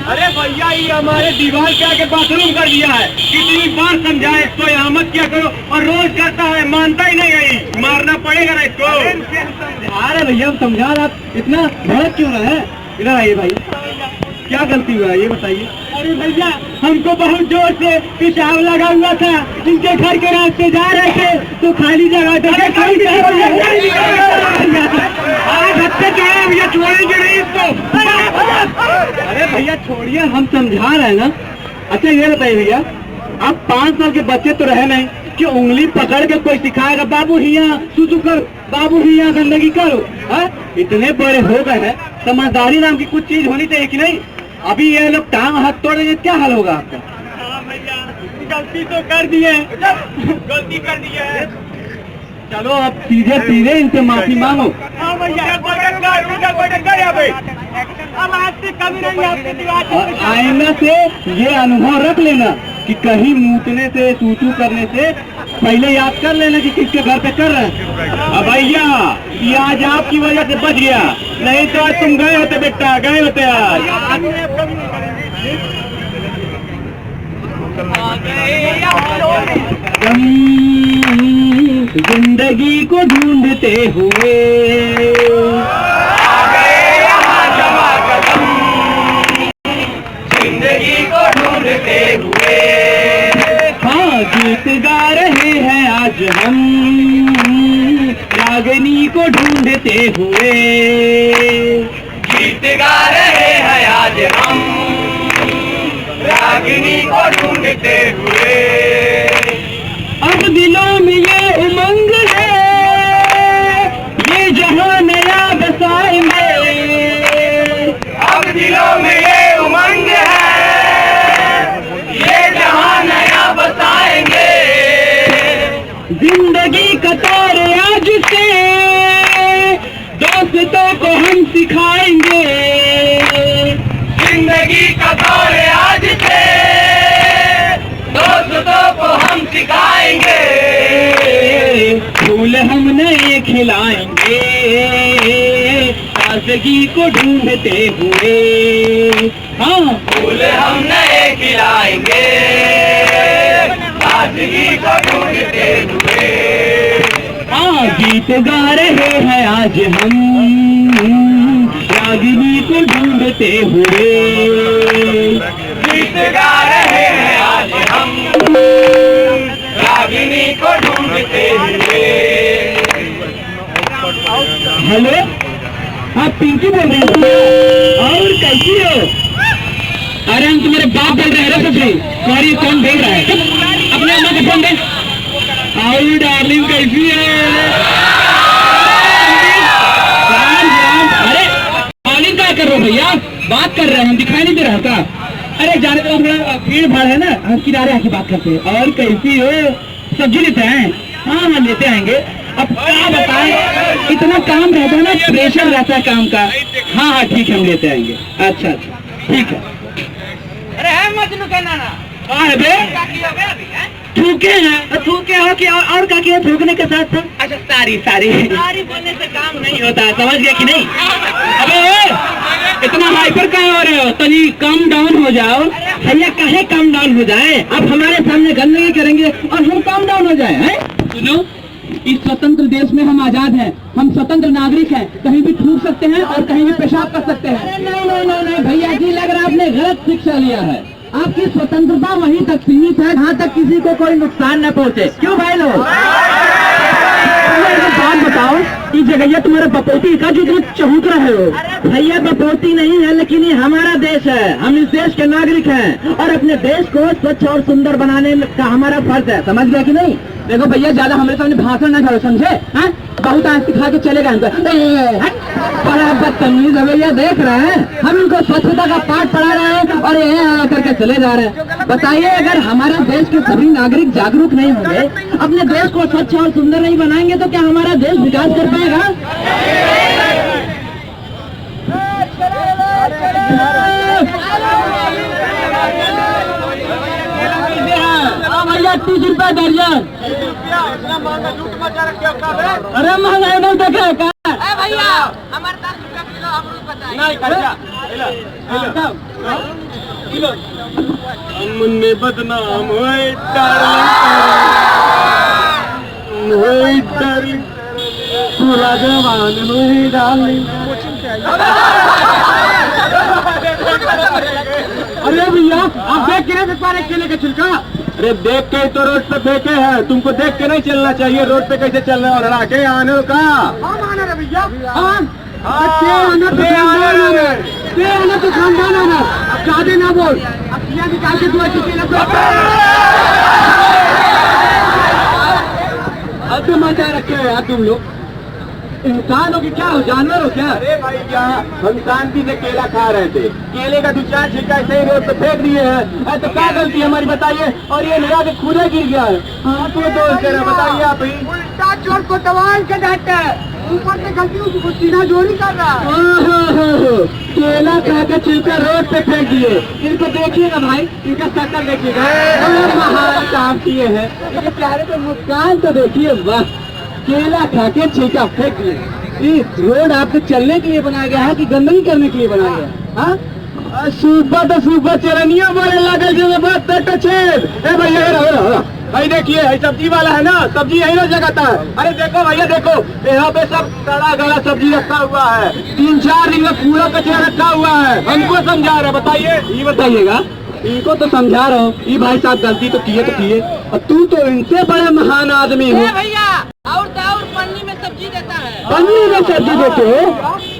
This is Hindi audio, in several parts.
अरे भैया ये हमारे दीवार के आगे बाथरूम कर दिया है। कितनी बार समझाए इसको यहाँ मत किया करो और रोज करता है, मानता ही नहीं है। मारना पड़ेगा ना इसको। अरे भैया समझा रहा, इतना भड़क क्यों रहा है? इधर आइए भाई, क्या गलती हुआ है ये बताइए। अरे भैया हमको बहुत जोर से पेशाब लगा हुआ था, इनके घर के रास्ते जा रहे थे तो खाली जगह था। भैया छोड़ेंगे नहीं इसको। अरे भैया छोड़िए, हम समझा रहे हैं ना। अच्छा ये बताइए भैया, आप 5 साल के बच्चे तो रहे नहीं कि उंगली पकड़ के कोई सिखाएगा बाबू हिया सुसु कर, बाबू हिया गंदगी करो। इतने बड़े हो गए हैं, समझदारी नाम की कुछ चीज होनी चाहिए कि नहीं? अभी ये लोग टांग हाथ तोड़ देंगे, क्या हाल होगा आपका? हाँ भैया गलती तो कर दिए, गलती कर दी है। चलो अब सीधे सीधे इनसे माफी मांगो। हाँ भैया अब आज से कभी नहीं आपके दीवार। और आईना से ये अनुभव रख लेना कि कहीं मूतने से सूचू करने से पहले याद कर लेना कि किसके घर पे कर रहे हैं। अब भैया ये आज आपकी वजह से बच गया, नहीं तो आज तुम गए होते बेटा, गए होते आज। जिंदगी को ढूंढते हुए जिंदगी को ढूंढते हुए हाँ गीत गा रहे हैं आज हम, रागनी को ढूंढते हुए गीत गा रहे हैं आज हम, रागिनी को ढूंढते हुए। अब दिलों में ये उमंग है, ये जहां नया बसाएंगे। अब दिलों में ये उमंग है, ये जहां नया बसाएंगे। जिंदगी का तौर आज से दोस्तों को हम सिखाएंगे। जिंदगी का दौर आज से दोस्तों को हम सिखाएंगे। फूल हम नए खिलाएंगे, ताजगी को ढूंढते हुए। हाँ फूल हम नए खिलाएंगे, ताजगी को ढूंढते हुए। हाँ गीत गा रहे हैं आज हम, रागिनी को ढूंढते हुए। गीत गा रहे हैं आज हम, रागिनी को ढूंढते हुए। हेलो, आप पिंकी बोल रहे हैं? और कैसी हो? अरे हम तुम्हारे बाप बोल रहे हैं सबसे। सॉरी कौन बोल रहा है? अपने अम्मा को फोन दे। और डार्लिंग कैसी है? अरे डार्लिंग क्या कर रहे हो भैया? बात कर रहे हैं हम, दिखाई नहीं दे रहा था। अरे जाने तो थोड़ा भीड़ भाड़ है ना, हम किनारे आके बात करते हैं। और कैसी हो? सब्जी लेते हैं? हाँ हाँ लेते आएंगे। अब क्या बताएं, इतना काम रहता है ना, प्रेशर रहता है काम का। हाँ हाँ ठीक है हम लेते आएंगे। अच्छा अच्छा ठीक है। अरे है मजनू का नाना। हाँ है बे, थूके हैं। थूके हो कि और क्या किया थूकने के साथ था? अच्छा सारी सारी सारी बोलने से काम नहीं होता, समझ गया कि नहीं? अबे इतना हाइपर कहाँ हो रहे हो? तनी कम डाउन हो जाओ। भैया कहे कम डाउन हो जाए? अब हमारे सामने गंदगी करेंगे और हम कम डाउन हो जाए हैं? सुनो, इस स्वतंत्र देश में हम आजाद हैं, हम स्वतंत्र नागरिक हैं, कहीं भी थूक सकते हैं और कहीं भी पेशाब कर सकते हैं। नहीं भैया जी, लग रहा है आपने गलत शिक्षा लिया है। आपकी स्वतंत्रता वहीं तक सीमित है जहाँ तक किसी को कोई नुकसान न पहुँचे। क्यों भाई लोग? बात बताओ, इस जगह तुम्हारे बपोती का जो तुम चौंक रहे हो। भैया बपोती नहीं है, लेकिन ये हमारा देश है, हम इस देश के नागरिक हैं और अपने देश को स्वच्छ और सुंदर बनाने का हमारा फर्ज है। समझ गया कि नहीं? देखो भैया ज्यादा हमारे सामने भाषण न करो, समझे? हैं? बहुत आज सिखा के चलेगा इनको। बड़ा बदतमीज है भैया, देख रहे हैं हम इनको स्वच्छता का पाठ पढ़ा रहे हैं और ये करके चले जा रहे हैं। बताइए, अगर हमारे देश के सभी नागरिक जागरूक नहीं होंगे, अपने देश को स्वच्छ और सुंदर नहीं बनाएंगे तो क्या हमारा देश विकास कर पाएगा? भैया 30 रुपया दर्जन। अरे महंगाई नहीं देखे भैया हमारे 10 रुपया किलो अमरूद बताइए। नहीं खर्चा किलो हमने बदनाम हुए डार्लिंग पूरा जवान हुई डार्लिंग। अरे भैया आप देख के नहीं पा रहे केले का छिलका? अरे देख के तो रोड पे फेंके हैं, तुमको देख के नहीं चलना चाहिए। रोड पे कैसे चल रहे हो? लड़ा के आने का भैया आना तो खानदान आना। अब ज्यादा ना बोल, अब किया निकाल के दुआ अब मजा रखे हो यार तुम लोग। इंसान हो कि क्या हो, जानवर हो क्या? अरे भाई क्या हम शांति से केला खा रहे थे, केले का 2-4 छिलका ऐसे ही रोड पे फेंक दिए हैं। तो क्या गलती हमारी बताइए? और ये लगा के खुद ही गिर गया है। हाँ तो दोस्त कह रहे बताइए आप ही। उल्टा चोर को दबाल के डांटते हैं, ऊपर से गलती उसको सीना जोड़ी कर रहा है। केला खा के छिलका रोड पे फेंक दिए। इनको देखिएगा भाई, इनका शक्ल देखिएगा, महान काम किए हैं। इनके चेहरे पे मुस्कान तो देखिए, वाह। केला खा के छिलका फेंक दिए। इस रोड आपको चलने के लिए बनाया गया है कि गंदगी करने के लिए बनाया गया है? हाँ सुबह तो सुबह चरनिया बोले लागल जो बात छेद। ए भैया भाई देखिए सब्जी वाला है ना, सब्जी यही ना जगाता है। अरे देखो भैया देखो, यहाँ पे सब सड़ा गला सब्जी रखा हुआ है। 3-4 दिन में पूरा कचरा रखा हुआ है। हमको समझा रहे, बताइए ये बताइएगा। इनको तो समझा रहा हूँ, ये भाई साहब गलती तो किए और तू तो इनसे बड़ा महान आदमी हो। भैया और पन्नी में सब्जी देता है। पन्नी में सब्जी देते हो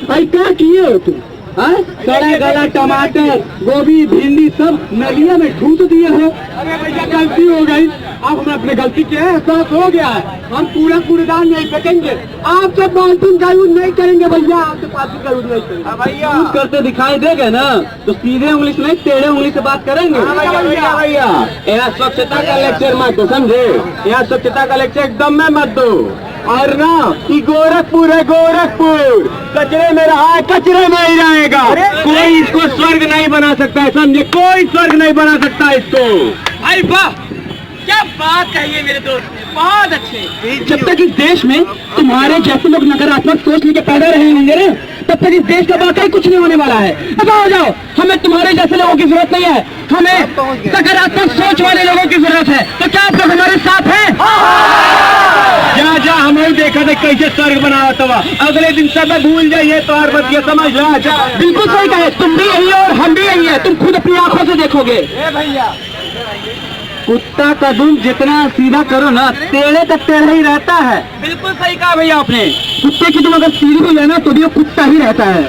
भाई? क्या किए हो तुम? सड़ा गला टमाटर गोभी भिंडी सब नलिया में ढूंढ दिए हो। अरे भैया गलती हो गई, अब हमें अपने गलती के एहसास हो गया है। हम पूरा कूड़ेदान नहीं फेंकेंगे, आपसे बाल्टी का यूज नहीं करेंगे भैया, आपसे बाल्टी का यूज नहीं करेंगे भैया। यूज करते दिखाई देगा ना तो सीधे उंगली से नहीं टेढ़े उंगली से बात करेंगे। भैया यहाँ स्वच्छता का लेक्चर मत दो, समझे? यहाँ स्वच्छता का लेक्चर एकदम में मत दो। और ना कि गोरखपुर है, गोरखपुर कचरे में रहा है, कचरे में ही रहेगा। कोई इसको स्वर्ग नहीं बना सकता है, समझे? कोई स्वर्ग नहीं बना सकता इसको। अरे वाह क्या बात कही है मेरे दोस्त, बहुत अच्छे। जब तक इस देश में तुम्हारे जैसे लोग नकारात्मक सोच लेके पैदा रहे होंगे ना, तब तक इस देश का वाकई कुछ नहीं होने वाला है। अब आ जाओ, हमें तुम्हारे जैसे लोगों की जरूरत नहीं है, हमें सकारात्मक सोच वाले लोगों की जरूरत है। तो क्या आप लोग हमारे साथ हैं? जा हमें देखा था कैसे स्वर्ग बना हुआ, अगले दिन सब भूल जाइए तो और बतिया समझ लो। बिल्कुल सही कहे, तुम भी यही हो और हम भी यही है, तुम खुद अपनी आंखों से देखोगे। भैया कुत्ता का दुम जितना सीधा करो ना, टेढ़े का टेढ़ा ही रहता है। बिल्कुल सही कहा भैया आपने, कुत्ते की तुम अगर सीधी हो जाए ना तो भी वो कुत्ता ही रहता है।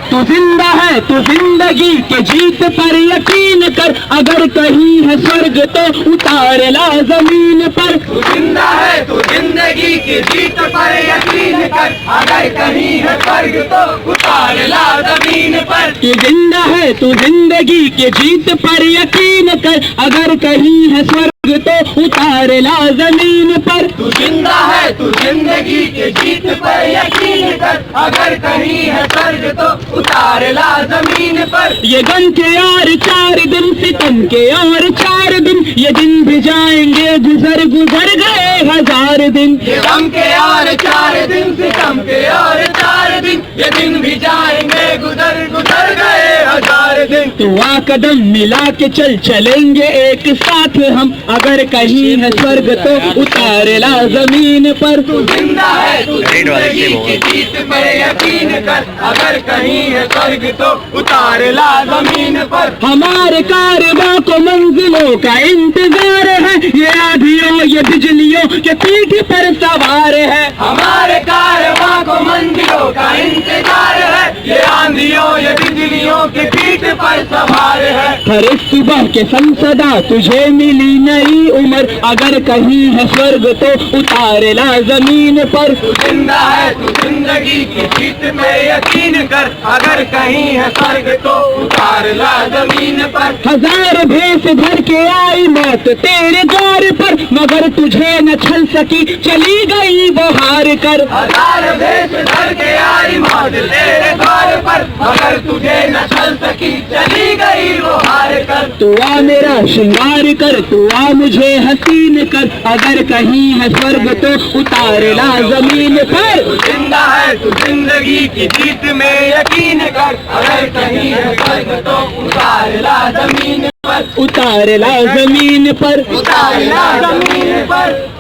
तू जिंदा है तो जिंदगी के जीत पर यकीन कर, अगर कहीं है स्वर्ग तो उतार ला जमीन पर। तू जिंदा है तो जिंदगी की जीत पर यकीन कर, अगर कहीं है स्वर्ग तो उतार ला जमीन पर। तू जिंदा है तो जिंदगी के जीत पर यकीन कर, अगर कहीं है स्वर्ग तो उतार ला जमीन पर। तू जिंदा है तो जिंदगी की जीत पर यकीन कर, अगर कहीं है स्वर्ग तो उतार ला जमीन पर। ये गम के और 4 दिन, सितम के और 4 दिन, ये दिन भी जाएंगे गुजर गुजर गए 1000 दिन। ये गम के और 4 दिन, सितम के और 4 दिन, ये दिन भी जाएंगे गुजर गुजर गए 1000 दिन। तो आ कदम मिला के चलेंगे एक साथ हम, अगर कहीं है स्वर्ग तो उतार ला जमीन पर। तू जिंदा है तू जिंदगी की जीत पर यकीन कर, अगर कहीं है स्वर्ग तो उतार ला जमीन पर। हमारे कारवां को मंजिलों का इंतजार है, ये आंधियों ये बिजलियों के पीठ पर सवार है। हमारे कारवां को मंजिलों का इंतजार है, ये आंधियों ये बिजलियों के पीठ पर सवार है। हर सुबह के संसदा तुझे मिली नई उम्र, अगर कहीं है स्वर्ग तो उतार ला जमीन पर। तू जिंदा है तू जिंदगी की जीत में यकीन कर, अगर कहीं है स्वर्ग तो उतार ला जमीन पर। 1000 भेष भर के आई मौत तेरे द्वार पर, मगर तुझे न छल सकी चली गई वो हार कर। 1000 भेष भर के आई मौत तेरे द्वार द्वार पर, मगर तुझे न चल सकी, चली गई वो हार कर। तू आ मेरा श्रृंगार कर, तू आ मुझे हसीन कर, अगर कहीं है स्वर्ग तो उतार ला जमीन पर। जिंदा है तू जिंदगी की जीत में यकीन कर, अगर कहीं है स्वर्ग तो उतार ला जमीन पर, उतार ला जमीन पर, उतार ला जमीन पर।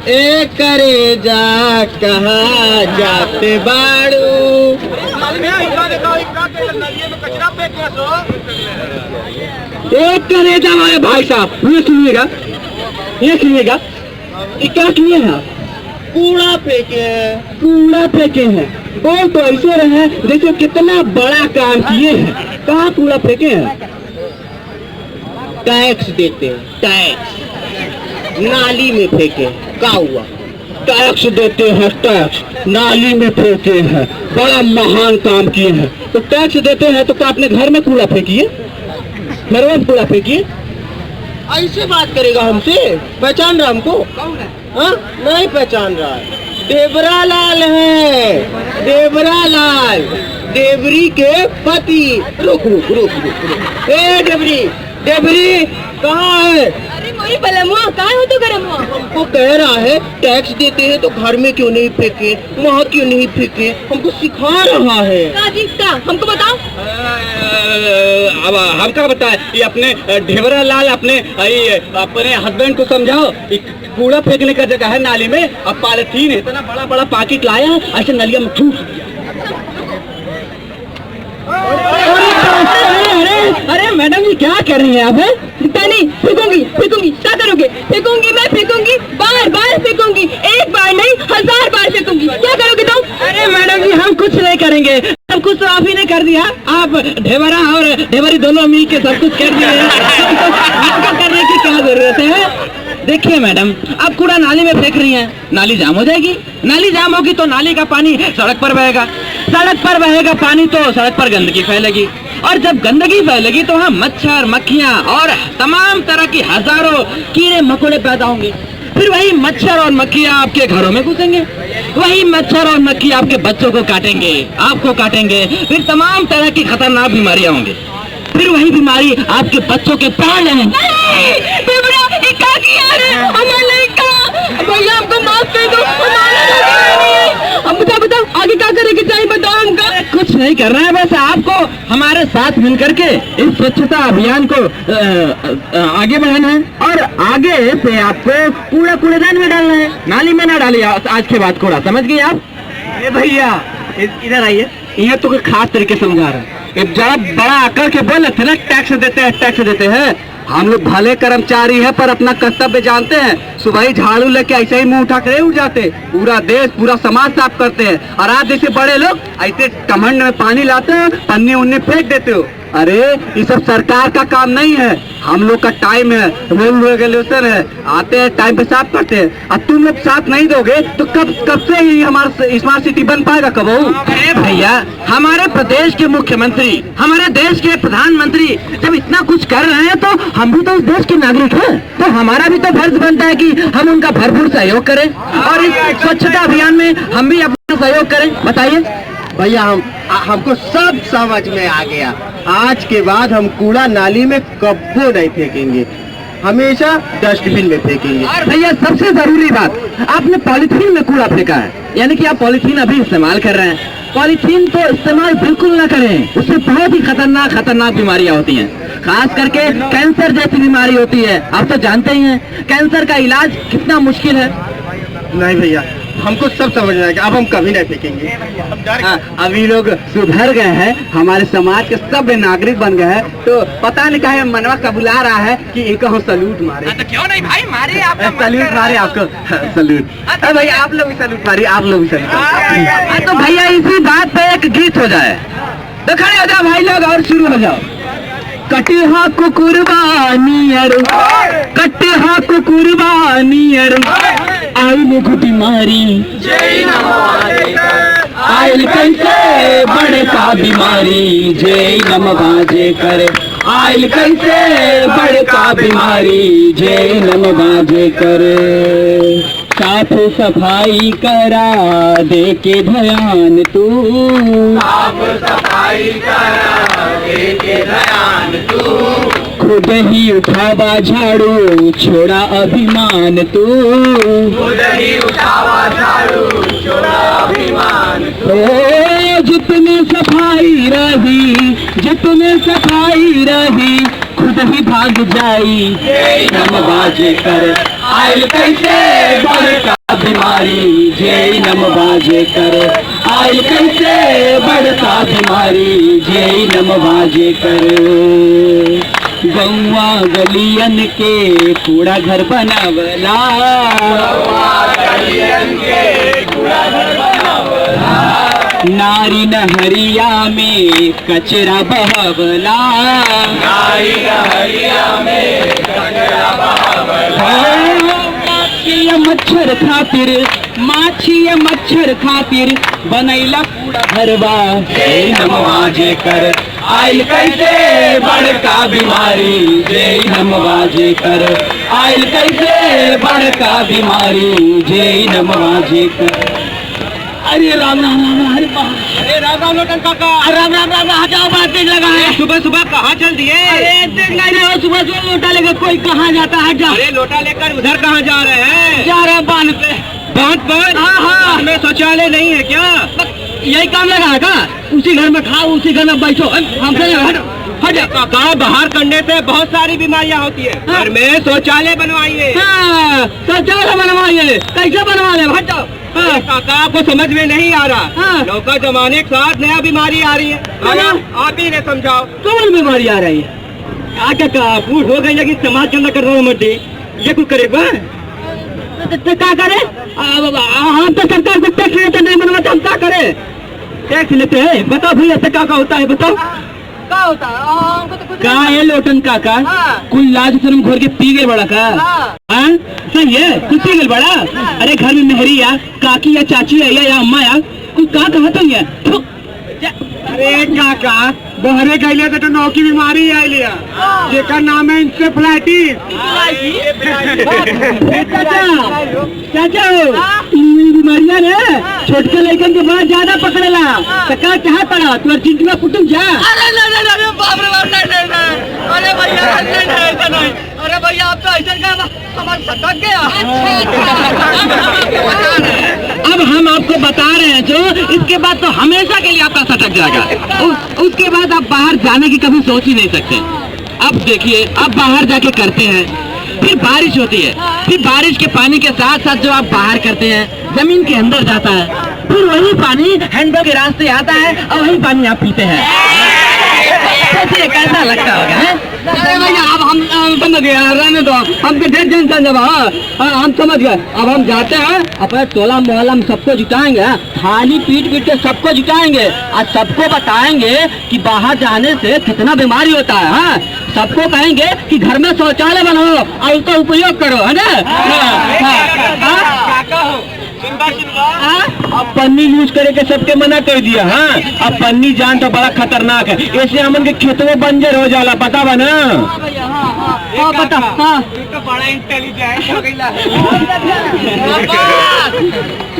ए करे जा कहाँ जाते बाड़ू। एक करे जा हमारे भाई साहब, ये सुनिएगा, ये सुनिएगा, ये क्या किए हैं आप? कूड़ा फेंके हैं, कूड़ा फेंके हैं। बोल तो ऐसे रहे जैसे कितना बड़ा काम किए हैं। कहाँ कूड़ा फेंके हैं? टैक्स देते हैं, टैक्स नाली में फेंके। क्या हुआ? टैक्स देते हैं, टैक्स नाली में फेंके हैं। बड़ा महान काम किए हैं। तो टैक्स देते हैं तो क्या अपने घर में कूड़ा फेंकिए, मेरे में कूड़ा फेंकिए। ऐसे बात करेगा हमसे? पहचान रहा हमको? हाँ, नहीं पहचान रहा है। देवरा लाल है, देवरा लाल, देवरी के पति। रुक रुक रुक रुक रुक। ए देवरी, देवरी कहाँ है? अरे मोरी बलमुआ, कहाँ हो तू गरमुआ? हमको कह रहा है टैक्स देते हैं तो घर में क्यों नहीं फेंके, वहाँ क्यों नहीं फेंके, हमको सिखा रहा है। का हमको बताओ। अब हम क्या बताए? ये अपने ढेबरा लाल अपने हस्बैंड को समझाओ, कूड़ा फेंकने का जगह है नाली में, अब पॉलिथीन इतना बड़ा बड़ा पैकेट लाया, ऐसे नलिया में ठूस दिया। अरे मैडम जी क्या कर रही हैं आप? नहीं फेंकूंगी, फेंकूंगी। क्या करोगे? फेंकूंगी, मैं फेंकूंगी, बार बार फेंकूंगी, एक बार नहीं 1000 बार फेंकूंगी। क्या करोगे तुम? अरे मैडम जी हम कुछ नहीं करेंगे, सब कुछ तो आप ही ने कर दिया। आप ढेबरा और ढेबरी दोनों मिल के सब कुछ कर दिए, आपको करने की क्या जरूरत है? देखिए मैडम, आप कूड़ा नाली में फेंक रही हैं, नाली जाम हो जाएगी। नाली जाम होगी तो नाली का पानी सड़क पर बहेगा, सड़क पर बहेगा पानी तो सड़क पर गंदगी फैलेगी, और जब गंदगी फैलेगी तो वहाँ मच्छर, मक्खियाँ और तमाम तरह की हजारों कीड़े मकोड़े पैदा होंगे। फिर वही मच्छर और मक्खियाँ आपके घरों में घुसेंगे, वही मच्छर और मक्खी आपके बच्चों को काटेंगे, आपको काटेंगे, फिर तमाम तरह की खतरनाक बीमारियाँ होंगी। फिर वही बीमारी आपके बच्चों के प्राण लेंगे। भैया हमको माफ कर दो, हम बताओ आगे क्या करेंगे चाहिए, बताओ हमको। कुछ नहीं कर रहे हैं, बस आपको हमारे साथ मिल करके इस स्वच्छता अभियान को आगे बढ़ाना है, और आगे से आपको कूड़ा कूड़ेदान में डालना है, नाली में ना डालिए आज के बाद कूड़ा। समझ गए आप? ए भैया इधर आइए, ये तो कोई खास तरीके समझा रहा है। जरा बड़ा आकर के बोले थे ना, टैक्स देते हैं, टैक्स देते हैं। हम लोग भले कर्मचारी हैं पर अपना कर्तव्य जानते हैं। सुबह ही झाड़ू लेके ऐसे ही मुंह उठा कर उठ जाते, पूरा देश पूरा समाज साफ करते हैं, और आप जैसे बड़े लोग ऐसे कमंड में पानी लाते हो, पन्नी उन्नी फेंक देते हो। अरे ये सब सरकार का काम नहीं है, हम लोग का टाइम है, रूल रेगुलेशन है, आते हैं टाइम पे साफ करते हैं। अब तुम लोग साथ नहीं दोगे तो कब से ही हमारा स्मार्ट सिटी बन पाएगा कब? अरे भैया, हमारे प्रदेश के मुख्यमंत्री, हमारे देश के प्रधानमंत्री जब इतना कुछ कर रहे हैं तो हम भी तो इस देश के नागरिक हैं, तो हमारा भी तो फर्ज बनता है कि हम उनका भरपूर सहयोग करें, और इस स्वच्छता अभियान में हम भी अपना सहयोग करें। बताइए भैया, हमको सब समझ में आ गया। आज के बाद हम कूड़ा नाली में कब्बो नहीं फेंकेंगे, हमेशा डस्टबिन में फेंकेंगे। और भैया सबसे जरूरी बात, आपने पॉलीथीन में कूड़ा फेंका है, यानी कि आप पॉलीथीन अभी इस्तेमाल कर रहे हैं। पॉलीथीन तो इस्तेमाल बिल्कुल ना करें, उससे बहुत ही खतरनाक बीमारियां होती हैं, खास करके कैंसर जैसी बीमारी होती है। आप तो जानते ही हैं कैंसर का इलाज कितना मुश्किल है। नहीं भैया, हमको सब समझ में आएगा, अब हम कभी नहीं फेंकेंगे। अभी लोग सुधर गए हैं, हमारे समाज के सब नागरिक बन गए हैं, तो पता नहीं कहे मनवा का बुला रहा है कि इनको हम सैल्यूट मारे। तो क्यों नहीं भाई, मारे आप सैल्यूट मारे आपको, सैल्यूट। भैया आप लोग भी सैल्यूट मारिए, आप लोग भी सैल्यूट। तो भैया इसी बात पे एक गीत हो जाए, तो खड़े हो जाओ भाई लोग और शुरू हो जाओ। कटिहा को कुर्बानी अर, कटिहा को कुर्बानी अर, आइल को बीमारी, आइल कैसे बड़े का बीमारी, जय नम बाजे करे, आइल कैसे बड़े का बीमारी, जय नम बाजे करे। साफ सफाई करा दे के ध्यान तू, साफ सफाई करा दे के ध्यान तू, खुद ही उठावा झाड़ू छोड़ा अभिमान तू, खुद ही उठावा झाड़ू छोड़ा अभिमान तू, जितने सफाई रही जितने सफाई रही खुद ही भाग जाई, जय नमबाजे कर आयल कैसे बड़का बीमारी, जय नमबाजे कर आयल कैसे बड़का बीमारी, जय नमबाजे कर। गौवा गलियन के कूड़ा घर बनावला, गलियन के कूड़ा घर बनावला, नारी नहरिया में कचरा बहवला, नारी नहरिया में कचरा बहावला, माछी मच्छर खातिर माछी मच्छर खातिर बनैला कूड़ा घरवा, जय नमबाजे कर आयल कैसे बड़का बीमारी, जय नमबाजे कर आयल कैसे बड़का बीमारी, जय नमबाजे कर। अरे राम राम राम, अरे अरे राम राम लोटन काका। राम राम राम, आ जाओ, बात देख लगा है। सुबह सुबह कहाँ चल दिए? अरे देख नहीं रहे हो, सुबह सुबह लोटा लेकर कोई कहाँ जाता है? जा अरे लोटा लेकर उधर कहाँ जा रहे हैं? जा रहे हैं बांध पे। बांध पर? हाँ। में शौचालय नहीं है क्या? यही काम लगा है का? उसी घर में खाओ, उसी घर में बैठो, हमसे हट जा। काका, बाहर करने से बहुत सारी बीमारियां होती है। हाँ। घर में शौचालय बनवाइए। हाँ, शौचालय बनवाइए। कैसे बनवा ले? हट जाओ। हाँ। काका, आपको समझ में नहीं आ रहा। हाँ। नौका जमाने के साथ नया बीमारी आ रही है। हाँ। आप ही ने समझाओ। कौन बीमारी आ रही है? काका, बूढ़ हो गई लेकिन समाज के अंदर करना मत दी। ये कुछ करेगा? तो क्या करे? हम तो सरकार को टैक्स लेते नहीं बनवाते, हम क्या करे? टैक्स लेते हैं? बताओ भैया, ऐसा क्या होता है? बताओ। क्या होता है? का है लोटन काका? हाँ। कोई लाज शर्म घोर के पी गए बड़ा का? हाँ। हाँ? सही है, कुछ पी गए बड़ा? अरे घर में मेहरी या काकी या चाची है या अम्मा या कोई का कहा तो है? अरे काका, बहरे गए तो नौकी बीमारी आई लिया, जेकर नाम है इंसेफ्लाइटिस। चाचा बीमारियां ने छोटके लड़कन के बाद ज्यादा पकड़ेला। तो क्या चाह पड़ा तुम्हारे चिंटुआ कुटुम जा? अरे नहीं, बाप रे बाप, नहीं, अरे भैया नहीं, अरे भैया आप तो ऐसा क्या हमारे सटक गया। अब हम आपको बता रहे हैं जो, इसके बाद तो हमेशा के लिए आपका सटक जाएगा। उसके बाद आप बाहर जाने की कभी सोच ही नहीं सकते। अब देखिए, अब बाहर जाके करते हैं, फिर बारिश होती है, फिर बारिश के पानी के साथ साथ जो आप बाहर करते हैं जमीन के अंदर जाता है, फिर वही पानी हैंडपंप के रास्ते आता है और वही पानी आप पीते हैं। सोचिए कैसा लगता होगा, है? अरे भैया अब हम समझ गए, रहने दो, हमके ढेर टेंशन जब। हम समझ गए, अब हम जाते हैं अपने टोला मोहल्ला में सबको जुटाएंगे, थाली पीट पीट के सबको जुटाएंगे और सबको बताएंगे कि बाहर जाने से कितना बीमारी होता है। हाँ, सबको कहेंगे कि घर में शौचालय बनाओ और उसका उपयोग करो, है ना? अब पन्नी यूज करे के सबके मना कर दिया। हाँ, अब पन्नी जान तो बड़ा खतरनाक है, ऐसे हमन के खेतों में बंजर हो जाला, पता बा ना? हाँ बता। हाँ तो बड़ा इंटेलिजेंट हो गईला।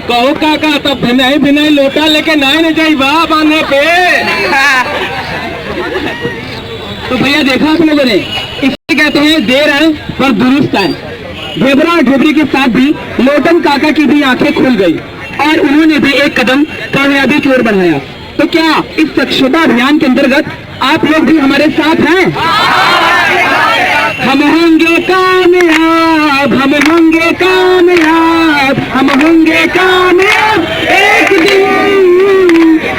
कहो काका, तब भिनाई भिनाई लोटा लेके नाय न जाई बा बांधे पे। तो भैया देखा आप लोगों ने, इसे कहते हैं देर है पर दुरुस्त है। ढेबरा और ढेबरी के साथ भी लोटन काका की भी आंखें खुल गई और उन्होंने भी एक कदम कामयाबी की ओर बढ़ाया। तो क्या इस स्वच्छता अभियान के अंतर्गत आप लोग भी हमारे साथ हैं? हम होंगे कामयाब, हम होंगे कामयाब, हम होंगे कामयाब एक दिन।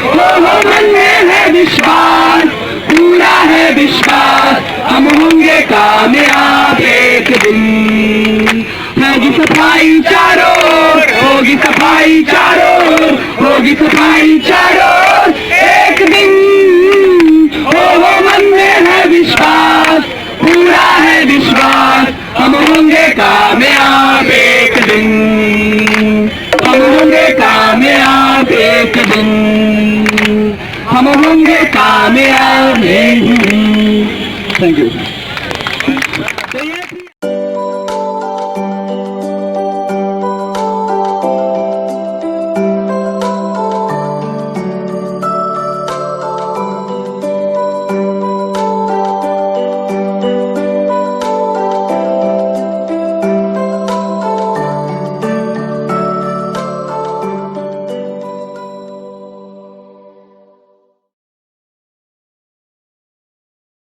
हो मन में है विश्वास, पूरा है विश्वास, हम होंगे कामयाब एक दिन। होगी सफाई चारों ओर, होगी सफाई चारों ओर, होगी सफाई चारों ओर एक दिन। हो मन में है विश्वास, पूरा है विश्वास, हम होंगे कामयाब एक दिन। हम होंगे कामयाब एक दिन, हम होंगे कामयाब। Thank you.